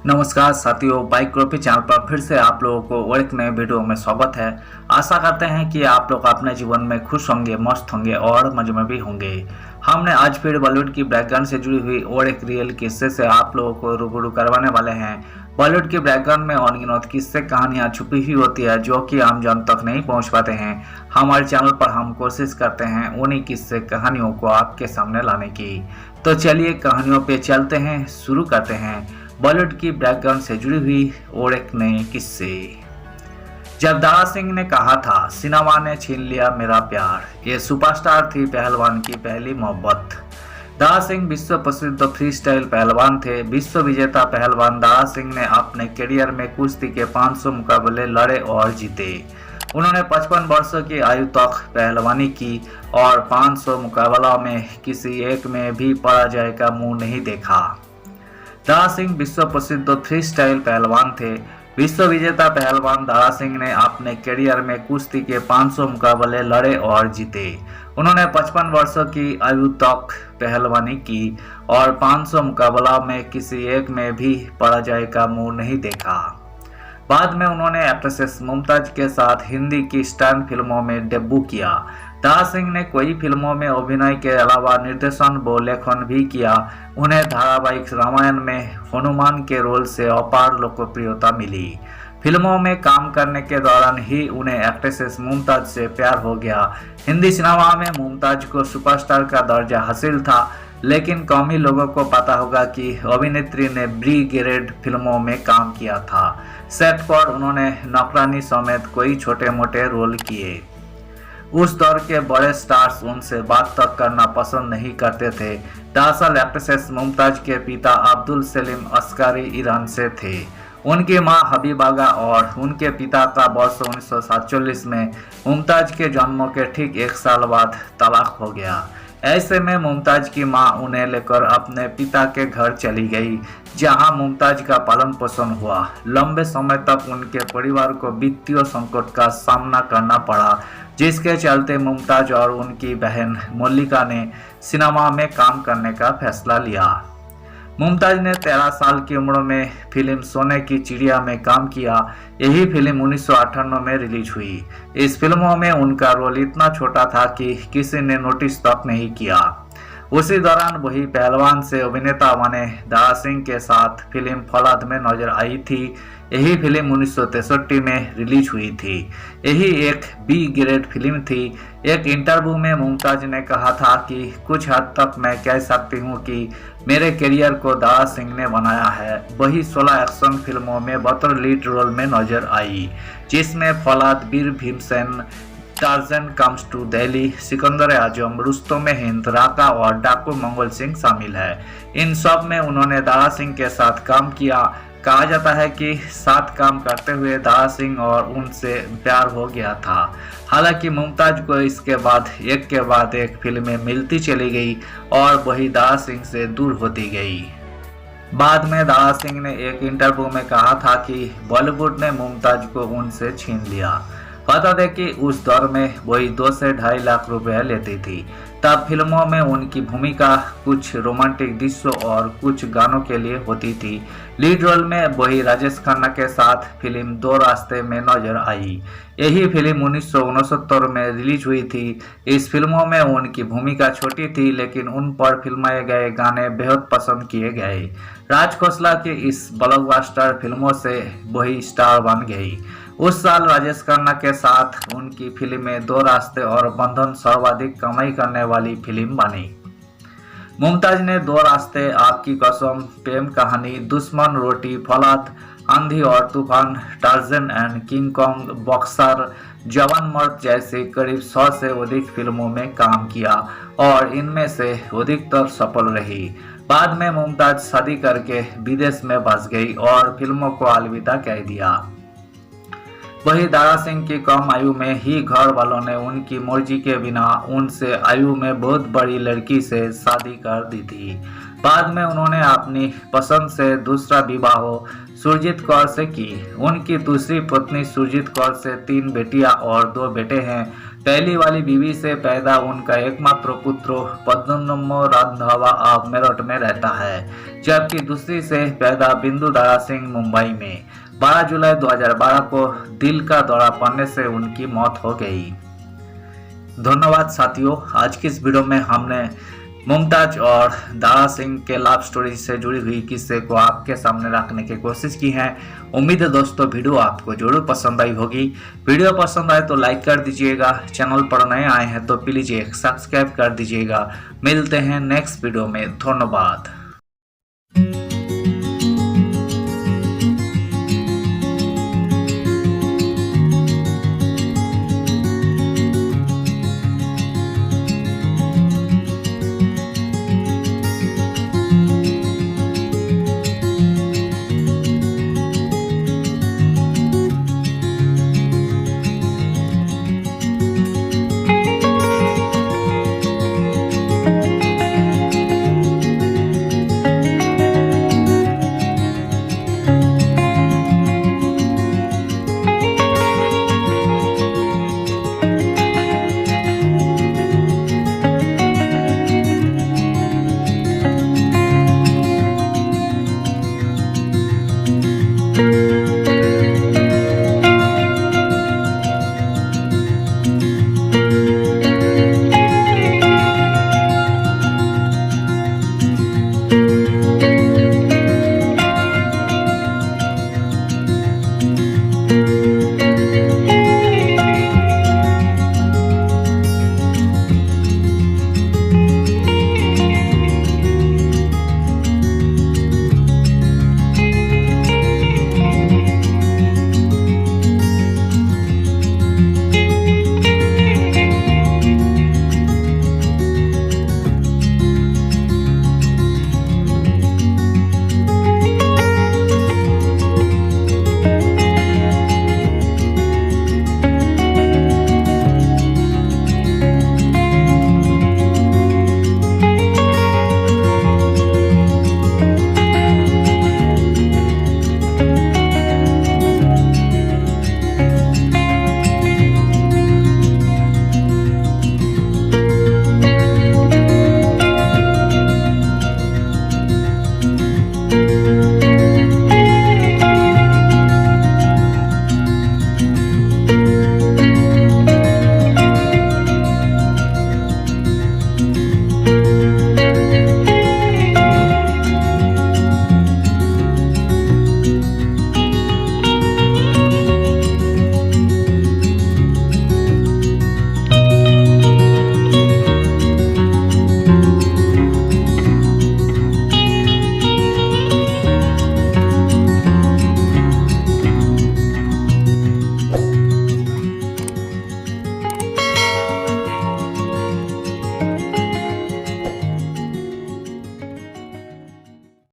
नमस्कार साथियों, bike group channel पर फिर से आप लोगों को और एक नए वीडियो में स्वागत है। आशा करते हैं कि आप लोग अपने जीवन में खुश होंगे, मस्त होंगे और मजे में भी होंगे। हमने आज फिर बॉलीवुड की बैकग्राउंड से जुड़ी हुई और एक रियल किस्से से आप लोगों को रूबरू करवाने वाले हैं। बॉलीवुड की बैकग्राउंड में अनगिनत किस्से कहानियां छुपी हुई होती है जो कि आम जन तक नहीं पहुंच पाते हैं। हमारे चैनल पर हम कोशिश करते हैं उन्हीं किस्से कहानियों को आपके सामने लाने की। तो चलिए कहानियों पे चलते हैं, शुरू करते हैं बॉलीवुड की बैकग्राउंड से जुड़ी हुई और एक नए किस्से। जब दारा सिंह ने कहा था सिनेमा ने छीन लिया मेरा प्यार, ये सुपरस्टार थी पहलवान की पहली मोहब्बत। दारा सिंह विश्व प्रसिद्ध फ्री स्टाइल पहलवान थे। विश्व विजेता पहलवान दारा सिंह ने अपने करियर में कुश्ती के 500 मुकाबले लड़े और जीते। उन्होंने 55 वर्षों की आयु तक पहलवानी की और 500 मुकाबलों में किसी एक में भी पराजय का मुंह नहीं देखा। दारा सिंह विश्व प्रसिद्ध फ्री स्टाइल पहलवान थे। विश्व विजेता पहलवान दारा सिंह ने अपने करियर में कुश्ती के 500 मुकाबले लड़े और जीते। उन्होंने 55 वर्षों की आयु तक पहलवानी की और 500 मुकाबलों में किसी एक में भी पराजय का मुंह नहीं देखा। बाद में उन्होंने एक्ट्रेस मुमताज के साथ हिंदी की स्टैंड फिल्मों में डेब्यू किया। दारा सिंह ने कई फिल्मों में अभिनय के अलावा निर्देशन व लेखन भी किया। उन्हें धारावाहिक रामायण में हनुमान के रोल से अपार लोकप्रियता मिली। फिल्मों में काम करने के दौरान ही उन्हें एक्ट्रेस मुमताज से प्यार हो गया। हिंदी सिनेमा में मुमताज को सुपरस्टार का दर्जा हासिल था, लेकिन कम ही लोगों को पता होगा कि अभिनेत्री ने ब्रिगेड फिल्मों में काम किया था। सेट पर उन्होंने नौकरानी समेत कई छोटे मोटे रोल किए। उस दौर के बड़े स्टार्स उनसे बात तक करना पसंद नहीं करते थे। दरअसल एक्ट्रेस मुमताज के पिता अब्दुल सलीम अस्कारी ईरान से थे। उनकी मां हबीबागा और उनके पिता का वर्ष 1947 में मुमताज के जन्म के ठीक 1 साल बाद तलाक हो गया। ऐसे में मुमताज की मां उन्हें लेकर अपने पिता के घर चली गई, जहां मुमताज का पालन पोषण हुआ। लंबे समय तक उनके परिवार को वित्तीय संकट का सामना करना पड़ा, जिसके चलते मुमताज और उनकी बहन मल्लिका ने सिनेमा में काम करने का फैसला लिया। मुमताज ने 13 साल की उम्र में फिल्म सोने की चिड़िया में काम किया। यही फिल्म 1998 में रिलीज हुई। इस फिल्मों में उनका रोल इतना छोटा था कि किसी ने नोटिस तक नहीं किया। उसी दौरान वही पहलवान से अभिनेता बने दारा सिंह के साथ फिल्म फौलाद में नजर आई थी। यही फिल्म 1963 में रिलीज हुई थी। यही एक बी ग्रेड फिल्म थी। एक इंटरव्यू में मुमताज ने कहा था कि कुछ हद तक मैं कह सकती हूँ कि मेरे करियर को दारा सिंह ने बनाया है। वही 16 एक्शन फिल्मों में बतौर लीड रोल में नजर आई, जिसमें Faulad, Veer Bhimsen, Tarzan comes to Delhi, Sikandar Azam, Rustam Hind, Raka और डाकू मंगल सिंह शामिल है। इन सब में उन्होंने दारा सिंह के साथ काम किया। कहा जाता है कि साथ काम करते हुए दारा सिंह और उनसे प्यार हो गया था। हालांकि मुमताज को इसके बाद एक के बाद एक फिल्में मिलती चली गई और वही दारा सिंह से दूर होती गई। बाद में दारा सिंह ने एक इंटरव्यू में कहा था कि बॉलीवुड ने मुमताज को उनसे छीन लिया। बता दें कि उस दौर में वही 2 से 2.5 लाख रुपए लेती थी। तब फिल्मों में उनकी भूमिका कुछ रोमांटिक दृश्यों और कुछ गानों के लिए होती थी। लीड रोल में वही राजेश खन्ना के साथ फिल्म 2 रास्ते में नजर आई। यही फिल्म 1969 में रिलीज हुई थी। इस फिल्मों में उनकी भूमिका छोटी थी, लेकिन उन पर फिल्माए गए गाने बेहद पसंद किए गए। राज खोसला की इस ब्लॉकबस्टर फिल्मों से वही स्टार बन गई। उस साल राजेश खन्ना के साथ उनकी फिल्में 2 रास्ते और बंधन सर्वाधिक कमाई करने वाली फिल्म बनी। मुमताज ने 2 रास्ते, आपकी कसम, प्रेम कहानी, दुश्मन, रोटी, फौलाद, आंधी और तूफान, torsion and king Kong, boxer, जवान मर्द जैसे करीब 100 से अधिक फिल्मों में काम किया और इनमें से अधिकतर सफल रही। बाद में मुमताज शादी करके विदेश में बस गई और फिल्मों को अलविदा कह दिया। वही दारा सिंह की कम आयु में ही घर वालों ने उनकी मर्जी के बिना उनसे आयु में बहुत बड़ी लड़की से शादी कर दी थी। बाद में उन्होंने अपनी पसंद से दूसरा विवाह सुरजीत कौर से की। उनकी दूसरी पत्नी सुरजीत कौर से 3 बेटियां और 2 बेटे हैं। पहली वाली बीवी से पैदा उनका एकमात्र पुत्र पद्मनाभ रंधावा अब मेरठ में रहता है, जबकि दूसरी से पैदा बिंदु दारा सिंह मुंबई में। 12 जुलाई 2012 को दिल का दौरा पड़ने से उनकी मौत हो गई। धन्यवाद साथियों, आज की इस वीडियो में हमने मुमताज और दारा सिंह के लव स्टोरी से जुड़ी हुई किस्से को आपके सामने रखने की कोशिश की है। उम्मीद है दोस्तों वीडियो आपको जरूर पसंद आई होगी। वीडियो पसंद आए तो लाइक कर दीजिएगा, चैनल पर नए आए हैं तो प्लीज एक सब्सक्राइब कर दीजिएगा। मिलते हैं नेक्स्ट वीडियो में, धन्यवाद। you